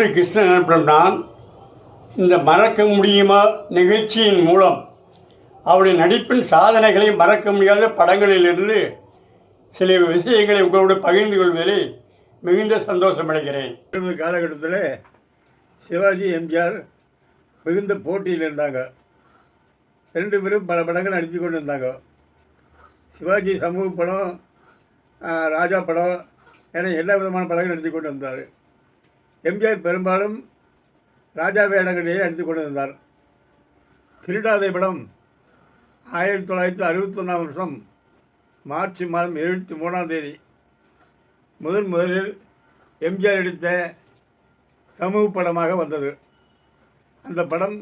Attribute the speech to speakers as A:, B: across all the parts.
A: எப்படி கிருஷ்ணன் எனப்படும் நான் இந்த மறக்க முடியுமா நிகழ்ச்சியின் மூலம் அவருடைய நடிப்பின் சாதனைகளை மறக்க முடியாத படங்களிலிருந்து சில விஷயங்களை உங்களோடு பகிர்ந்து கொள்வதில் மிகுந்த சந்தோஷம் அடைகிறேன். காலகட்டத்தில் சிவாஜி எம்ஜிஆர் மிகுந்த போட்டியில் இருந்தாங்க. ரெண்டு பேரும் பல படங்கள் நடித்து கொண்டு இருந்தாங்க. சிவாஜி சமூக படம், ராஜா படம் என எல்லா விதமான படங்கள் நடித்து கொண்டு இருந்தார். எம்ஜிஆர் பெரும்பாலும் ராஜா வேடங்களிலேயே நடித்து கொண்டு இருந்தார். கிரீடாதை படம் 1961 மார்ச் மாதம் 23 முதலில் எம்ஜிஆர் நடித்த சமூக படமாக வந்தது. அந்த படம்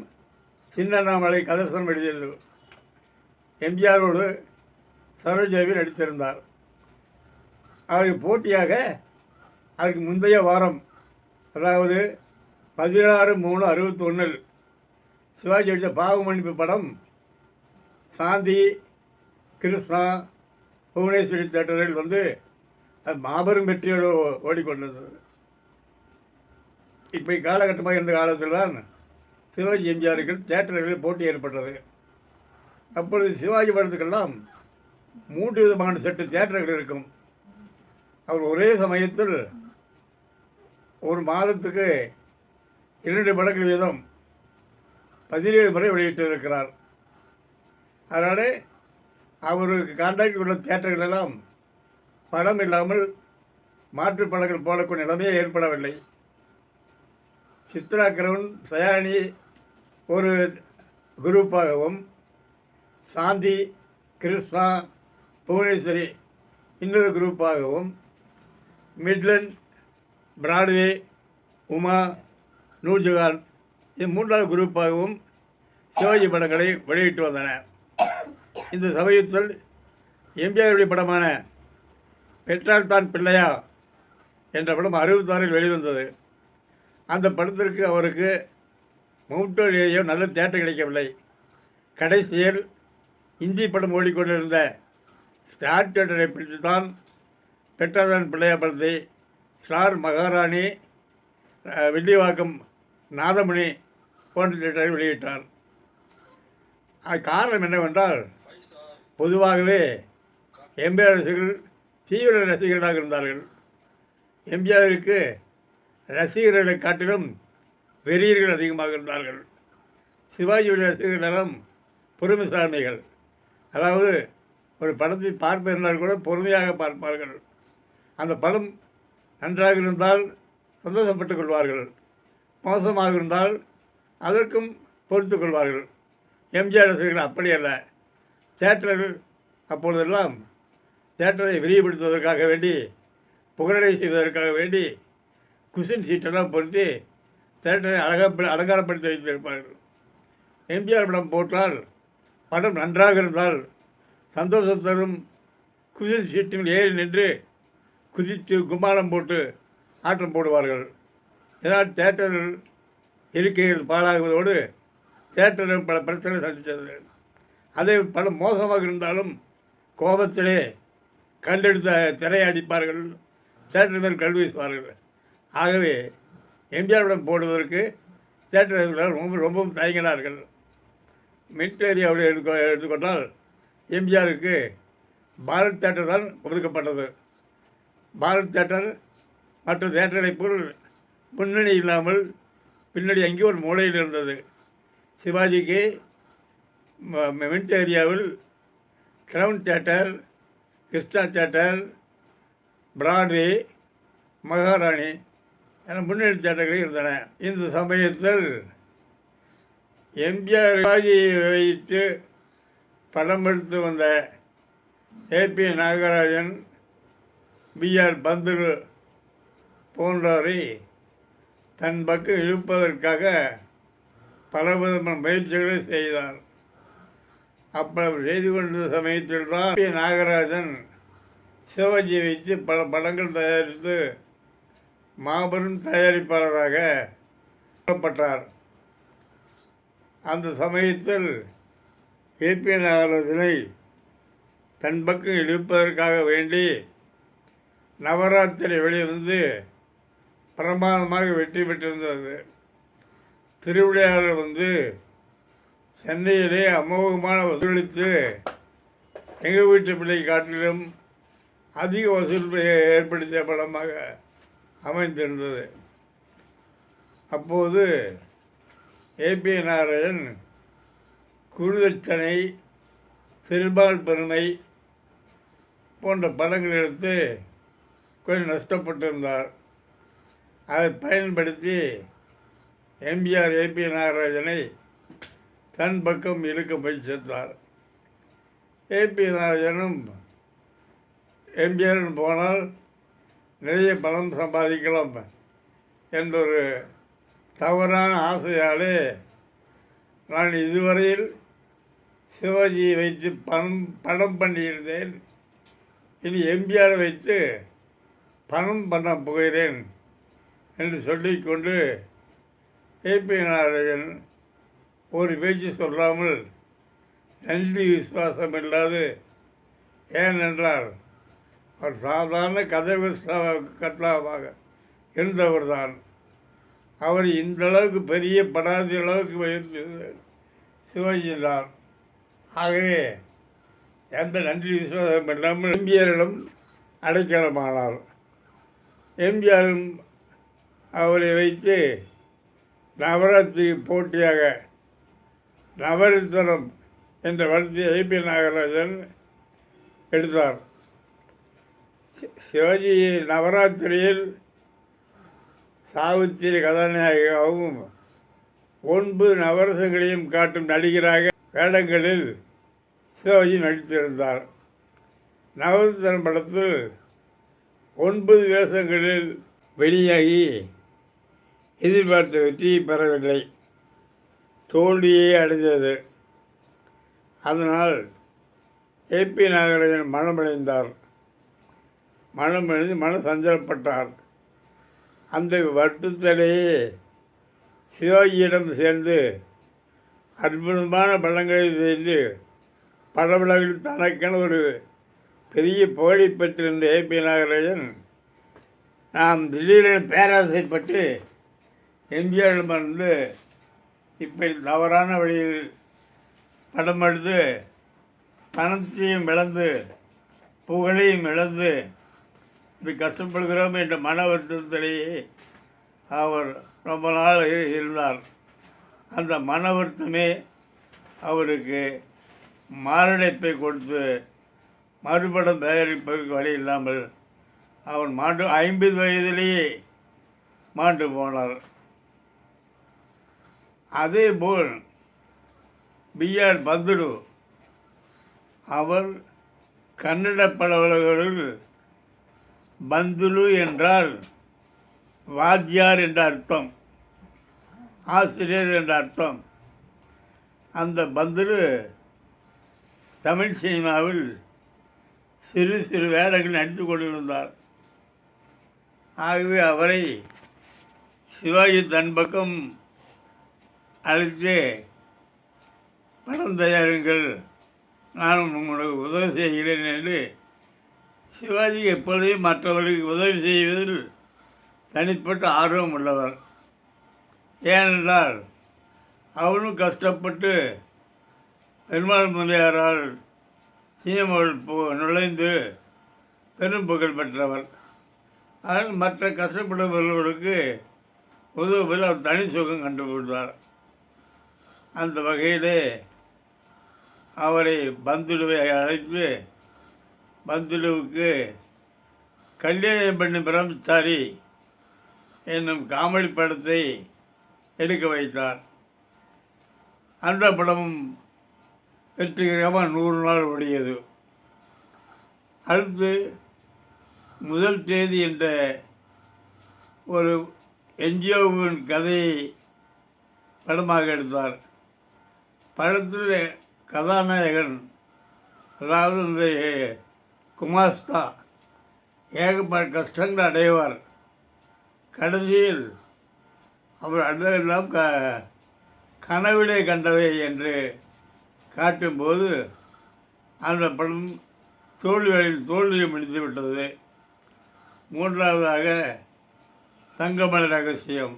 A: சின்னண்ணாமலை கதர்சனம் எழுதியது. எம்ஜிஆரோடு சரோஜாவி நடித்திருந்தார். அதற்கு போட்டியாக அதுக்கு முந்தைய வாரம், அதாவது 16/3/61 சிவாஜி நடித்த பாவமன்னிப்பு படம் சாந்தி, கிருஷ்ணா, புவனேஸ்வரி தேட்டரில் வந்து அது மாபெரும் வெற்றியோடு ஓடிக்கொண்டிருந்தது. இப்போ காலகட்டமாக இருந்த காலத்தில் தான் சிவாஜி எம்ஜிஆருக்கு தேட்டர்களில் போட்டி ஏற்பட்டது. அப்பொழுது சிவாஜி படத்துக்கெல்லாம் 3 விதமான செட்டு தேட்டர்கள் இருக்கும். அவர் ஒரே சமயத்தில் ஒரு மாதத்துக்கு 2 படங்கள் வீதம் 17 முறை வெளியிட்டிருக்கிறார். அதனால் அவருக்கு கான்ட்ராக்ட் உள்ள தியேட்டர்கள் எல்லாம் படம் இல்லாமல் மாற்று படங்கள் போடக்கூடிய நிலைமையே ஏற்படவில்லை. சித்ரா கிரவுன், சயானி ஒரு குரூப்பாகவும், சாந்தி, கிருஷ்ணா, புவனேஸ்வரி இன்னொரு குரூப்பாகவும், மிட்லண்ட், பிராட்வே, உமா, நூர்ஜஹான் இது 3வது குரூப்பாகவும் சிவாஜி படங்களை வெளியிட்டு வந்தன. இந்த சமயத்தில் எம்ஜிஆருடைய படமான பெற்றால் தான் பிள்ளையா என்ற படம் 66 வெளிவந்தது. அந்த படத்திற்கு அவருக்கு மவுண்டோலேயோ நல்ல தேட்டர் கிடைக்கவில்லை. கடைசியில் இந்தி படம் ஓடிக்கொண்டிருந்த ஸ்டார் தேட்டரை பிடித்து தான் பெற்றால்தான் பிள்ளையா படத்தை ஸ்டார் மகாராணி, வில்லிவாக்கம் நாதமணி போன்ற தேட்டரை வெளியிட்டார். காரணம் என்னவென்றால், பொதுவாகவே எம்ஜிஆர் ரசிகர்கள் தீவிர ரசிகர்களாக இருந்தார்கள். எம்ஜிஆருக்கு ரசிகர்களை காட்டிலும் வெறியர்கள் அதிகமாக இருந்தார்கள். சிவாஜியுடைய ரசிகர்களெல்லாம் பொறுமைசாமிகள். அதாவது ஒரு படத்தை பார்ப்பதனால் கூட பொறுமையாக பார்ப்பார்கள். அந்த படம் நன்றாக இருந்தால் சந்தோஷப்பட்டுக் கொள்வார்கள், மோசமாக இருந்தால் அதற்கும் பொறுத்து கொள்வார்கள். எம்ஜிஆர் ரசிகர்கள் அப்படி அல்ல. தேட்டர்கள் அப்பொழுதெல்லாம் தேட்டரை விரிவுபடுத்துவதற்காக வேண்டி, புகழடை செய்வதற்காக வேண்டி குஷன் சீட்டெல்லாம் பொறுத்து தேட்டரை அலங்காரப்படுத்தி வைத்திருப்பார்கள். எம்ஜிஆர் படம் போட்டால் படம் நன்றாக இருந்தால் சந்தோஷம் தரும் குஷன் சீட்டில் ஏறி நின்று குதித்து கும்மாளம் போட்டு ஆட்டம் போடுவார்கள். இதனால் தேட்டர்கள் இருக்கைகள் பாழாகுவதோடு தேட்டரும் பல பிரச்சனை சந்தித்தது. அதே படம் மோசமாக இருந்தாலும் கோபத்திலே கண்டெடுத்த திரையை அடிப்பார்கள், தேட்டர் மேல் கல் வீசுவார்கள். ஆகவே எம்ஜிஆர் படம் போடுவதற்கு தேட்டர்கள் ரொம்பவும் தயங்கினார்கள். மிட் ஏரியாவில் எடுத்துக்கொண்டால் எம்ஜிஆருக்கு பாரத் தேட்டர் தான் ஒதுக்கப்பட்டது. பாரத் தேட்டர் மற்ற தேட்டர்களை போல் முன்னணி இல்லாமல் பின்னாடி அங்கே ஒரு மூலையில் இருந்தது. சிவாஜிக்கு மின்ட் ஏரியாவில் கிரவுன் தேட்டர், கிருஷ்ணா தேட்டர், பிராட்வே, மகாராணி என முன்னணி தேட்டர்கள் இருந்தன. இந்த சமயத்தில் எம்ஜிஆர் சிவாஜியை வைத்து படம் எடுத்து வந்த ஏபி நாகராஜன், பிஆர் பந்துரு போன்றவரை தன் பக்கம் இழுப்பதற்காக பல விதமான முயற்சிகளை செய்தார். அப்படி செய்து கொண்ட சமயத்தில் தான் நாகராஜன் சிவாஜியை வைத்து பல படங்கள் தயாரித்து மாபெரும் தயாரிப்பாளராக கூறப்பட்டார். அந்த சமயத்தில் ஏபி நாகராஜனை தன் பக்கம் இழுப்பதற்காக வேண்டி நவராத்திரி வெளியிருந்து
B: பிரமாதமாக வெற்றி பெற்றிருந்தது. திருவிளையாடல் சென்னையிலே அமோகமான வசூலித்து எங்கள் வீட்டு பிள்ளை காட்டிலும் அதிக வசூல் ஏற்படுத்திய படமாக அமைந்திருந்தது. அப்போது ஏபி நாராயணன் குருதட்சணை, சிறுபால் பெருமை போன்ற படங்கள் எடுத்து கொஞ்சம் நஷ்டப்பட்டிருந்தார். அதை பயன்படுத்தி எம்ஜிஆர் ஏபி நாகராஜனை தன் பக்கம் இழுக்க முயற்சித்தார். ஏபி நாகராஜனும் எம்ஜிஆர் போனால் நிறைய பணம் சம்பாதிக்கலாம் என்றொரு தவறான ஆசையாலே நான் இதுவரையில் சிவாஜியை வைத்து படம் பண்ணியிருந்தேன், இனி எம்ஜிஆர் வைத்து பணம் பண்ண போகிறேன் என்று சொல்லிக்கொண்டு ஏபி நாராயணன் ஒரு பேச்சு சொல்லாமல் நன்றி விசுவாசம் இல்லாது, ஏனென்றால் அவர் சாதாரண கதை கர்த்தாவாக இருந்தவர் தான். அவர் இந்த அளவுக்கு பெரிய படாத அளவுக்கு உயர்ந்தது சிவாஜி தான். ஆகவே எந்த நன்றி விசுவாசம் இல்லாமல் எம்ஜிஆரிடம் அடைக்கலமானார். எம்ஜிஆரும் அவரை வைத்து நவராத்திரி போட்டியாக நவரத்னம் என்ற படத்தை ஏபி நாகராஜன் எடுத்தார். சிவாஜி நவராத்திரியில் சாவித்திரி கதாநாயகாகவும் 9 நவரசங்களையும் காட்டும் நடிகராக வேடங்களில் சிவாஜி நடித்திருந்தார். நவரத்னம் படத்தில் 9 வேஷங்களில் வெளியாகி எதிர்பார்த்த வெற்றியை பெறவில்லை, தோல்வியே அடைந்தது. அதனால் ஏபி நாகராஜன் மனமடைந்தார். மனமடைந்து சஞ்சலப்பட்டார். அந்த வருத்தத்திலேயே சிவாஜியிடம் சேர்ந்து அற்புதமான படங்களை செய்து படவிழாவில் தனக்கென ஒரு பெரிய புகழை பெற்றிருந்த ஏபி நாகராஜன் நாம் திடீரென பேராசைப்பட்டு எம்ஜிஆரிடம் இப்படி தவறான வழியில் படம் எடுத்து பணத்தையும் இழந்து புகழையும் இழந்து இப்படி கஷ்டப்படுகிறோம் என்ற மன வருத்தத்திலேயே அவர் ரொம்ப நாள் இருந்தார். அந்த மன வருத்தமே அவருக்கு மாரடைப்பை கொடுத்து மறுபடம் தயாரிப்பதற்கு வழி இல்லாமல் அவர் 50 வயதிலேயே மாண்டு போனார். அதேபோல் பிஆர் பந்துலு, அவர் கன்னட படவர்களில் பந்துலு என்றால் வாத்தியார் என்ற அர்த்தம், ஆசிரியர் என்ற அர்த்தம். அந்த பந்துலு தமிழ் சினிமாவில் சிறு சிறு வேடங்கள் நடித்து கொண்டிருந்தார். ஆகவே அவரை சிவாஜி தன் பக்கம் அழைத்து படம் தயாருங்கள், நானும் உங்களுக்கு உதவி செய்கிறேன் என்று சிவாஜி எப்பொழுதே மற்றவர்களுக்கு உதவி செய்வதில் தனிப்பட்ட ஆர்வம் உள்ளவர். ஏனென்றால் அவரும் கஷ்டப்பட்டு பெருமாள் முதலியாரால் சினிமாவில் நுழைந்து பெரும் புகழ் பெற்றவர். அதனால் மற்ற கஷ்டப்படுபவர்களுக்கு உதவுவதில் அவர் தனி சுகம் கண்டுபிடித்தார். அந்த வகையிலே அவரை பந்துலுவை அழைத்து பந்துலுவுக்கு கல்யாணம் பண்ணி பிரம்மச்சாரி என்னும் காமெடி படத்தை எடுக்க வைத்தார். அந்த படமும் வெற்றிகரமாக 100 நாள் ஓடியது. அடுத்து முதல் தேதி என்ற ஒரு என்ஜிஓவின் கதையை படமாக எடுத்தார். படத்தில் கதாநாயகன், அதாவது இந்த குமாஸ்தா ஏகப்பட்ட கஷ்டங்கள் அடைவார். கடைசியில் அவர் அடைவெல்லாம் கனவிலே கண்டவை என்று காட்டும்போது அந்த படம் தோல்வியை முடித்து விட்டது. மூன்றாவதாக தங்கமணி ரகசியம்.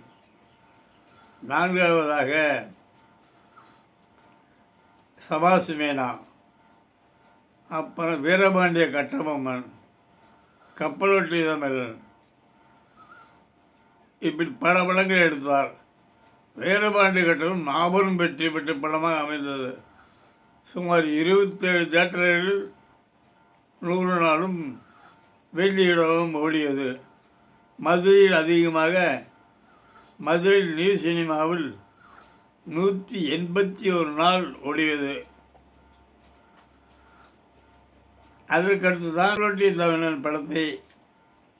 B: நான்காவதாக சபாசு மேனா, அப்புறம் வீரபாண்டிய கட்டபொம்மன், கப்பலோட்டி தமிழன், இப்படி பல படங்கள் எடுத்தார். வீரபாண்டிய கட்டபொம்மன் மாபெரும் வெற்றி பெற்ற படமாக அமைந்தது. சுமார் 27 தியேட்டர்களில் 100 நாளும் வெள்ளியிடவும் ஓடியது. மதுரையில் அதிகமாக மதுரை நியூ சினிமாவில் 181 நாள் ஓடியது. அதற்கடுத்து தான் கப்பலோட்டி தமிழன் படத்தை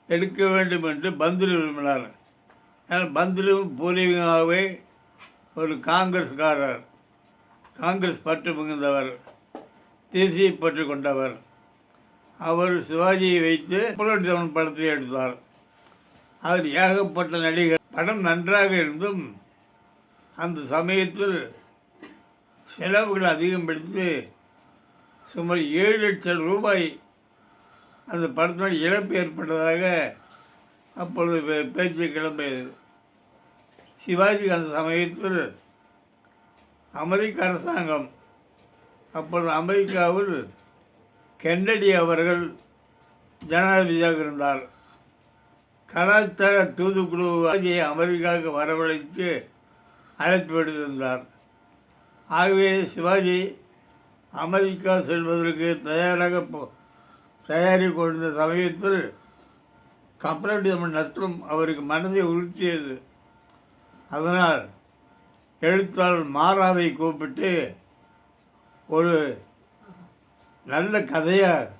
B: எடுக்க வேண்டும் என்று பந்துலு விரும்பினார். ஏன்னால் பந்துலு பூர்வீகமாகவே ஒரு காங்கிரஸ்காரர், காங்கிரஸ் பற்று மிகுந்தவர், தேசிய பற்று கொண்டவர். அவர் சிவாஜியை வைத்து கப்பலோட்டி தமிழன் படத்தை எடுத்தார். அதில் ஏகப்பட்ட நடிகர். படம் நன்றாக இருந்தும் அந்த சமயத்தில் செலவுகள் அதிகம் பிடித்து சுமார் 7 லட்சம் ரூபாய் அந்த படத்தினுடைய இழப்பு ஏற்பட்டதாக அப்பொழுது பேச்சு கிளம்பியது. சிவாஜி அந்த சமயத்தில் அமெரிக்க அரசாங்கம், அப்பொழுது அமெரிக்காவில் கென்னடி அவர்கள் ஜனாதிபதியாக இருந்தார். கலாச்சார தூதுக்குழு அமெரிக்காவுக்கு வரவழைத்து அழைப்பு விடுத்திருந்தார். ஆகவே சிவாஜி அமெரிக்கா செல்வதற்கு தயாரி கொண்ட சமயத்தில் கப்பலோட்டி தமிழ் நஷ்டம் அவருக்கு மனதை உறுத்தியது. அதனால் எழுத்தாளர் மாராவை கூப்பிட்டு ஒரு நல்ல கதையாக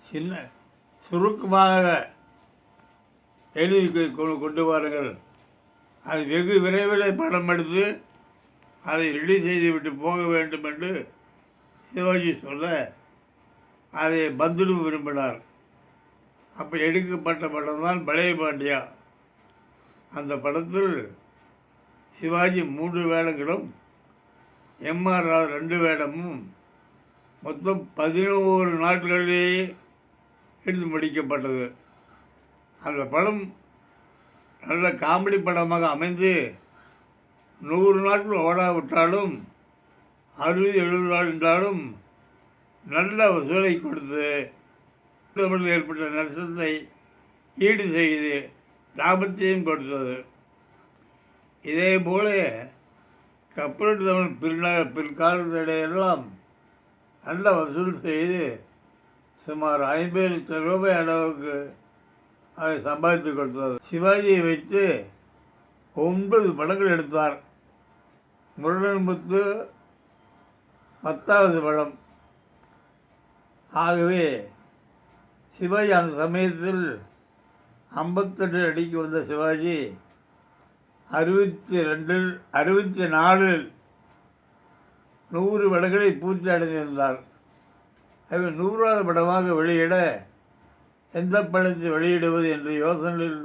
B: சின்ன சுருக்கமாக எழுதி கொண்டு வாருங்கள், அது வெகு விரைவில் படம் எடுத்து அதை ரிலீஸ் செய்துவிட்டு போக வேண்டும் என்று சிவாஜி சொல்ல அதை பந்துலு விரும்பினார். அப்போ எடுக்கப்பட்ட படம் தான் பழைய பாண்டியா. அந்த படத்தில் சிவாஜி 3 வேடங்களும், எம்ஆர் ராவ் 2 வேடமும், மொத்தம் 11 நாட்களிலேயே எடுத்து முடிக்கப்பட்டது. அந்த படம் நல்ல காமெடி படமாக அமைந்து 100 நாட்கள் ஓடாவிட்டாலும் 60-70 நாள் என்றாலும் நல்ல வசூலை கொடுத்து தமிழில் ஏற்பட்ட நஷ்டத்தை ஈடு செய்து லாபத்தையும் கொடுத்தது. இதே போல கப்பலோட்டி தமிழ் பிற்காலத்திடையெல்லாம் நல்ல வசூல் செய்து சுமார் 50 லட்சம் ரூபாய் அளவுக்கு அதை சம்பாதித்து கொடுத்தது. சிவாஜியை வைத்து 9 படங்கள் எடுத்தார். முருகன்முத்து 10வது படம். ஆகவே சிவாஜி அந்த சமயத்தில் 58 அடிக்கு வந்த சிவாஜி 64 100 படங்களை பூர்த்தி அடைந்திருந்தார். ஆகவே 100வது படமாக வெளியிட எந்த படத்தை வெளியிடுவது என்ற யோசனையில்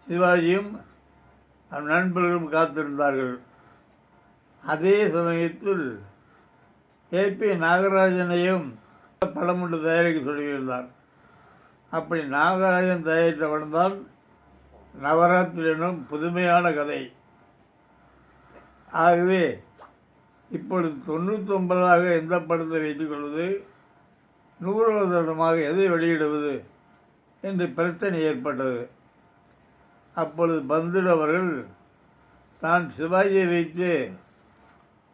B: சிவாஜியும் நண்பர்களும் காத்திருந்தார்கள். அதே சமயத்தில் ஏபி நாகராஜனையும் படம் ஒன்று தயாரிக்க சொல்லியிருந்தார். அப்படி நாகராஜன் தயாரித்த படம்தான் நவராத்திரி எனும் புதுமையான கதை. ஆகவே இப்பொழுது 99ஆக எந்த படத்தை வைத்துக் கொள்வது, 100வது படமாக எதை வெளியிடுவது என்று பிரச்சனை ஏற்பட்டது. அப்பொழுது பந்துலு அவர்கள் நான் சிவாஜியை வைத்து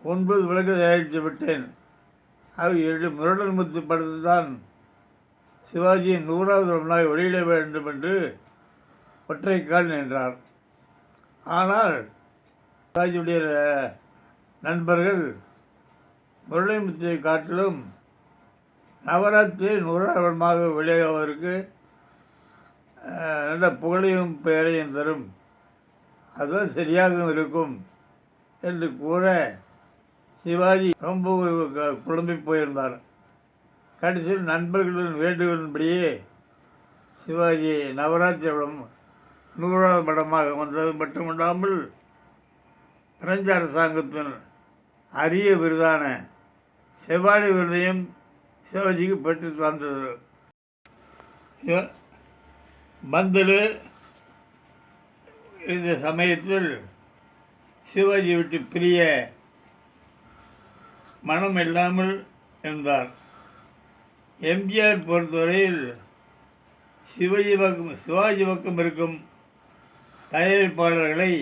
B: 9 விளக்கு தயாரித்து விட்டேன், அது 2 முரடன்முத்து படத்தை தான் சிவாஜியின் 100வது படமாக வெளியிட வேண்டும் என்று ஒற்றைக்கால் நின்றார். ஆனால் சிவாஜியுடைய நண்பர்கள் முரளிமுத்துவை காட்டிலும் நவராத்திரி 100வது படமாக வெளியாவதற்கு நல்ல புகழையும் பெயரையும் தரும், அதுதான் சரியாக இருக்கும் என்று கூற சிவாஜி ரொம்ப குழம்பி போயிருந்தார். கடைசியில் நண்பர்களின் வேண்டுகோளின்படியே சிவாஜி நவராத்திரி படம் 100வது படமாக வந்தது மட்டுமல்லாமல் பிரெஞ்சு அரசாங்கத்தின் அரிய விருதான செவ்வாழை விருதையும் சிவாஜிக்கு பெற்று தந்தது. பந்துலு இந்த சமயத்தில் சிவாஜி விட்டு பிரிய மனம் இல்லாமல் இருந்தார். எம்ஜிஆர் பொறுத்தவரையில் சிவாஜி பக்கம் இருக்கும் தயாரிப்பாளர்களை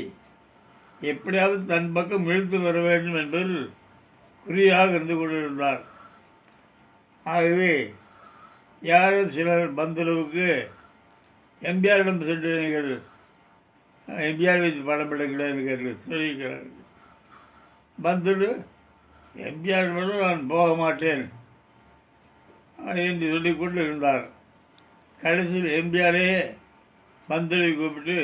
B: எப்படியாவது தன் பக்கம் இழுத்து வர வேண்டும் என்பதில் குறியாக இருந்து கொண்டிருந்தார். ஆகவே யாரும் சிலர் பந்தளவுக்கு எம்ஜிஆரிடம் சென்று நீங்கள் எம்ஜிஆர் வைத்து படம் எடுக்கல என்று கேட்டு சொல்லியிருக்கிறார்கள். பந்துடு எம்ஜிஆர் நான் போக மாட்டேன் என்று சொல்லிக்கொண்டு இருந்தார். கடைசியில் எம்ஜிஆரே பந்துவை கூப்பிட்டு,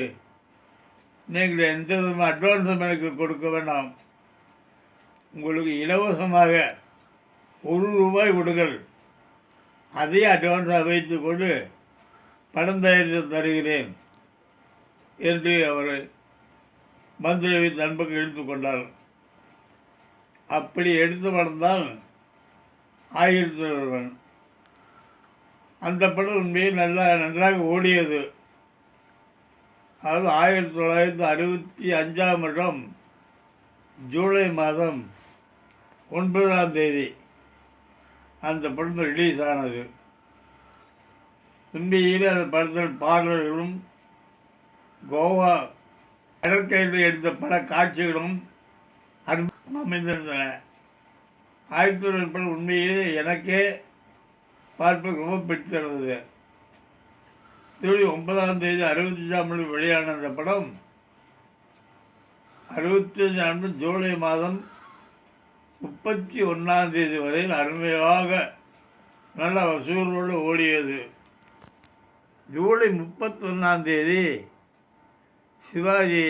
B: நீங்கள் எந்த விதமான அட்வான்ஸும் எனக்கு கொடுக்க வேண்டாம், உங்களுக்கு இலவசமாக ₹1 கொடுங்கள், அதே அட்வான்ஸாக வைத்துக்கொண்டு படம் தயாரித்து தருகிறேன் என்று அவர் பந்துவை தன் பக்கம் இழுத்து கொண்டார். அப்படி எடுத்த படம் தான் 1001. அந்த படம் உண்மையில் நன்றாக ஓடியது. அதாவது 1965ஆம் வருடம் ஜூலை மாதம் 9ஆம் தேதி அந்த படம் ரிலீஸ் ஆனது. உண்மையிலே அந்த படத்தில் பாடல்களும் கோவா கடற்கரையில் எடுத்த பட காட்சிகளும் அமைந்திருந்தன. 1901 படம் உண்மையிலே எனக்கே பார்ப்பது ரொம்ப பிடித்திருந்தது. 9ஆம் தேதி 65ஆம் வெளியான அந்த படம் 65ஆம் ஜூலை மாதம் 31ஆம் தேதி வரையில் அருமையாக நல்ல வசூலோடு ஓடியது. ஜூலை 31ஆம் தேதி சிவாஜி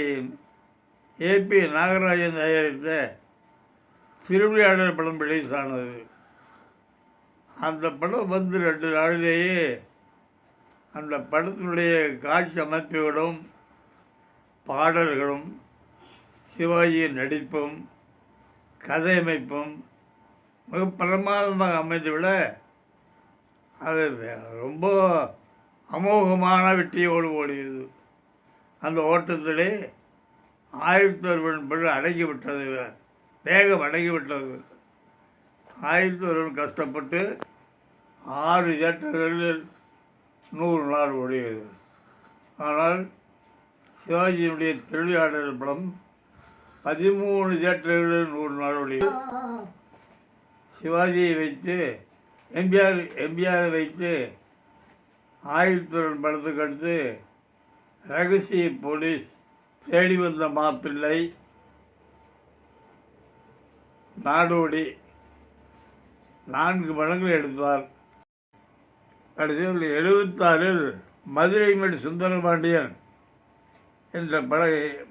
B: ஏபி நாகராஜன் தயாரித்த திருவிளையாடல் படம் ரிலீஸ் ஆனது. அந்த படம் 2 நாளிலேயே அந்த படத்தினுடைய காட்சி அமைப்புகளும் பாடல்களும் சிவாஜியின் நடிப்பும் கதையமைப்பும் மிக பிரமாதமாக அமைந்துவிட அது ரொம்ப அமோகமான வெற்றியோடு ஓடியது. அந்த ஓட்டத்திலே 1001 படம் அடங்கிவிட்டது, வேகம் அடங்கிவிட்டது. 1001 கஷ்டப்பட்டு 6 தியேட்டர்களில் 100 நாள் ஓடியது. ஆனால் சிவாஜியினுடைய திருவிளையாடல் படம் 13 தியேட்டர்களில் 100 நாள் ஓடியது. சிவாஜியை வைத்து எம்ஜிஆரை வைத்து 1001 படத்துக்கு அடுத்து ரகசிய போலீஸ், தேடி வந்த மாப்பிள்ளை, நாடோடி 4 படங்கள் எடுத்தார். கடைசியில் 76இல் மதுரை மேடு சுந்தரபாண்டியன் என்ற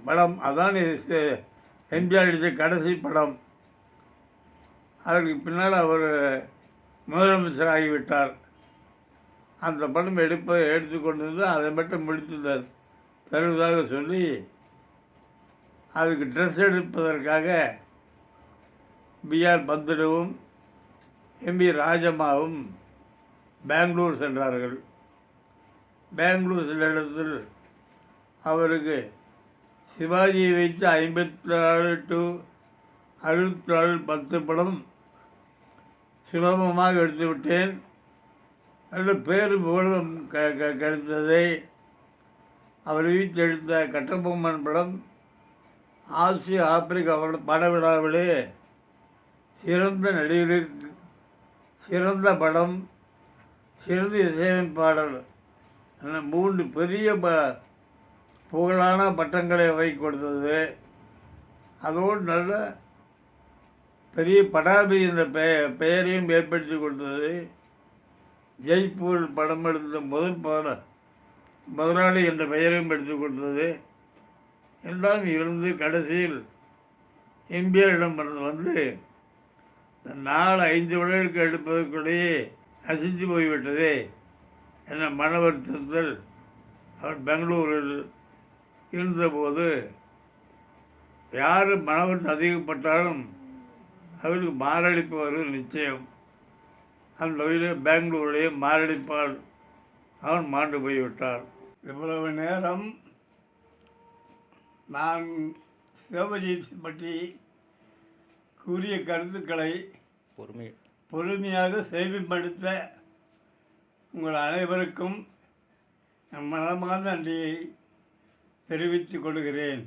B: படம் அதான் எம்ஜிஆர் எடுத்த கடைசி படம். அதற்கு பின்னால் அவர் முதலமைச்சர் ஆகிவிட்டார். அந்த படம் எடுத்துக்கொண்டிருந்து அதை மட்டும் முடித்து தருவதாக சொல்லி அதுக்கு ட்ரெஸ் எடுப்பதற்காக பிஆர் பந்துலுவும் எம்பி ராஜம்மாவும் பெங்களூர் சென்றார்கள். பெங்களூர் சென்ற இடத்தில் அவருக்கு சிவாஜியை வைத்து 54 to 64 10 படம் சுலபமாக எடுத்துவிட்டேன், நல்ல பேரு புகழும் கிடைத்ததை அவர் வீட்டில் எடுத்த கட்டபொம்மன் படம் ஆசிய ஆப்பிரிக்கா பட விழாவிலே சிறந்த நடிகருக்கு சிறந்த படம், சிறந்த இசையமைப்பாளர் என 3 பெரிய புகழான பட்டங்களை கொடுத்தது. அதோடு நல்ல பெரிய படாபி என்ற பெயரையும் ஏற்படுத்தி கொடுத்தது. ஜெய்ப்பூர் படம் எடுத்த முதலாளி என்ற பெயரையும் எடுத்து கொடுத்தது. எல்லாம் இருந்து கடைசியில் எம்ஜிஆரிடம் வந்து 4-5 விழாக்களுக்கு எடுப்பதற்குள்ளேயே நசிந்து போய்விட்டதே என மன வருத்தத்தில் அவர் பெங்களூரில் இருந்தபோது யார் மன வருத்தம் அதிகப்பட்டாலும் அவருக்கு மாரடைப்பு நிச்சயம். அந்த வகையில் பெங்களூரிலே மாரடைப்பால் அவன் மாண்டு போய்விட்டார். இவ்வளவு நேரம் நான் சிவஜித் பற்றி கூறிய கருத்துக்களை பொறுமையாக செவிப்படுத்த உங்கள் அனைவருக்கும் என் மனமார்ந்த நன்றியை தெரிவித்துக் கொள்கிறேன்.